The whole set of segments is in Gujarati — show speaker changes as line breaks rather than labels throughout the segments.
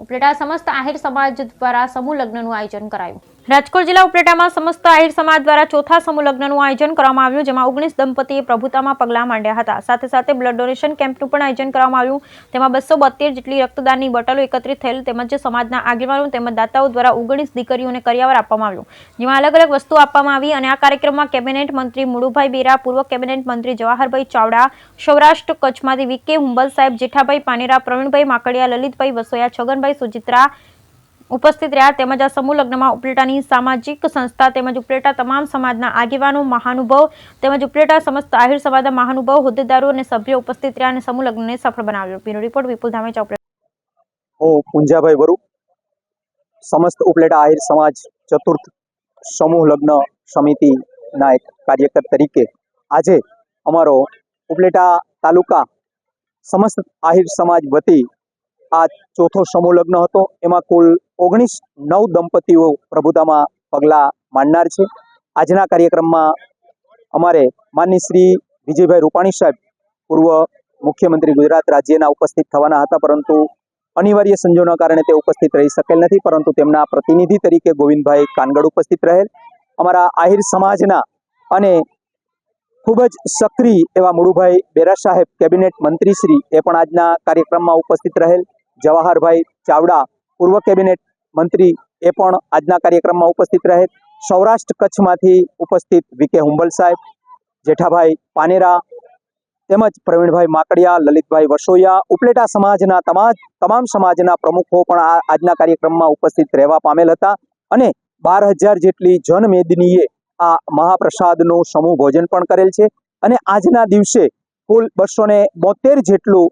ઉપલેટા સમસ્ત આહિર સમાજ દ્વારા સમૂહ લગ્નનું આયોજન કરાયું। રાજકોટ જિલ્લા ઉપલેટામાં સમસ્ત આહિર સમાજ દ્વારા ચોથા સમૂહ લગ્નનું આયોજન કરવામાં આવ્યું, જેમાં 19 દંપતીએ પ્રભુતામાં પગલાં માંડ્યા હતા। સાથે સાથે બ્લડ ડોનેશન કેમ્પનું પણ આયોજન કરવામાં આવ્યું। તેમાં 272 જેટલી રક્તદાનની બોટલો એકત્રિત થયેલ, તેમજ સમાજના આગેવાનો તેમજ દાતાઓ દ્વારા 19 દીકરીઓને કરિયાવર આપવામાં આવ્યું, જેમાં અલગ અલગ વસ્તુઓ આપવામાં આવી। અને આ કાર્યક્રમમાં કેબિનેટ મંત્રી મુળુભાઈ બેરા, પૂર્વ કેબિનેટ મંત્રી જવાહરભાઈ ચાવડા, સૌરાષ્ટ્ર કચ્છમાંથી વીકે હુંબલ સાહેબ, જેઠાભાઈ પાનેરા, પ્રવીણભાઈ માકડિયા, લલિતભાઈ વસોયા, છગનભાઈ સુચિત્રા ઉપસ્થિત રહ્યા। તેમજ આ સમૂહ લગ્નમાં ઉપલેટાની સામાજિક સંસ્થા તેમજ ઉપલેટા તમામ સમાજના આગેવાનો, મહાનુભાવ તેમજ ઉપલેટા સમસ્ત આહિર સમાજના મહાનુભાવ, હોદ્દેદારો અને સભ્યો ઉપસ્થિત રહ્યા અને સમૂહ લગ્નને સફળ બનાવ્યો। બ્યુરો રિપોર્ટ વિપુલ ધામેચા, ઉપલેટા।
હું પુંજાભાઈ વરુ, સમસ્ત ઉપલેટા આહિર સમાજ ચતુર્થ સમૂહ લગ્ન સમિતિના એક કાર્યકર તરીકે આજે અમારો ઉપલેટા તાલુકા સમસ્ત આહિર સમાજ વતી આ ચોથો સમૂહ લગ્ન હતો। એમાં કુલ 19 દંપતીઓ પ્રભુતામાં પગલાં માંડનાર છે। આજના કાર્યક્રમમાં અમારે માનનીય શ્રી વિજયભાઈ રૂપાણી સાહેબ, પૂર્વ મુખ્યમંત્રી ગુજરાત રાજ્યના ઉપસ્થિત થવાના હતા, પરંતુ અનિવાર્ય સંજોગોના કારણે તે ઉપસ્થિત રહી શકેલ નથી, પરંતુ તેમના પ્રતિનિધિ તરીકે ગોવિંદભાઈ કાનગડ ઉપસ્થિત રહેલ। અમારા આહિર સમાજના અને ખૂબ જ સક્રિય એવા મુળુભાઈ બેરા સાહેબ, કેબિનેટ મંત્રીશ્રી, એ પણ આજના કાર્યક્રમમાં ઉપસ્થિત રહેલ। જવાહરભાઈ ચાવડા, પૂર્વ કેબિનેટ મંત્રી, એ પણ આજના કાર્યક્રમમાં ઉપસ્થિત રહેલ। સૌરાષ્ટ્ર કચ્છમાંથી ઉપસ્થિત વીકે હુંબલ સાહેબ, જેઠાભાઈ પાનેરા તેમજ પ્રવીણભાઈ માકડિયા, લલિતભાઈ વસોયા, ઉપલેટા સમાજના તમામ સમાજના પ્રમુખો પણ આજના કાર્યક્રમમાં ઉપસ્થિત રહેવા પામેલ હતા। અને 12,000 જેટલી જનમેદનીએ આ મહાપ્રસાદનું સમૂહ ભોજન પણ કરેલ છે। અને આજના દિવસે કુલ 272 જેટલું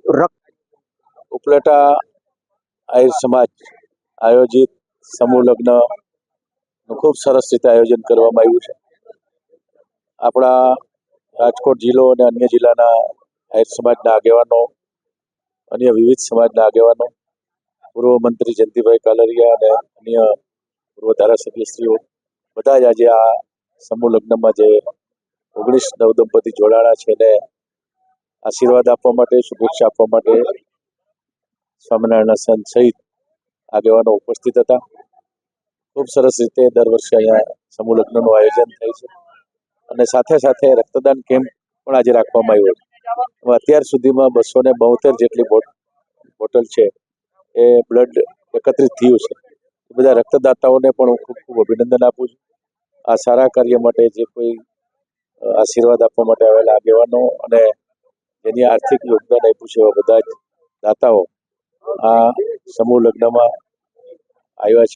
ઉપલેટા આહિર સમાજ આયોજિત સમૂહ લગ્નનું ખૂબ સરસ રીતે આયોજન કરવામાં આવ્યું છે। આપણા રાજકોટ જિલ્લો અને અન્ય જિલ્લાના આહિર સમાજના આગેવાનો, અન્ય વિવિધ સમાજના આગેવાનો, પૂર્વ મંત્રી જયંતિભાઈ કાલરિયા અને અન્ય પૂર્વ ધારાસભ્યશ્રીઓ બધા જ આજે આ સમૂહ લગ્નમાં જે 19 નવદંપતિ જોડાણા છે એને આશીર્વાદ આપવા માટે, શુભેચ્છા આપવા માટે સ્વામિનારાયણના સંત સહિત આગેવાનો ઉપસ્થિત હતા। ખૂબ સરસ રીતે દર વર્ષે અહીંયા સમૂહ લગ્નનું આયોજન થાય છે અને સાથે સાથે રક્તદાન કેમ્પ પણ આજે રાખવામાં આવ્યો છે। અત્યાર સુધીમાં 272 જેટલી બોટલ છે એ બ્લડ એકત્રિત થયું છે। એ બધા રક્તદાતાઓને પણ હું ખૂબ ખૂબ અભિનંદન આપું છું। આ સારા કાર્ય માટે જે કોઈ આશીર્વાદ આપવા માટે આવેલા આગેવાનો અને જેની આર્થિક યોગદાન આપ્યું છે એવા બધા જ દાતાઓ આ સમૂહ લગ્નમાં આવ્યા છે।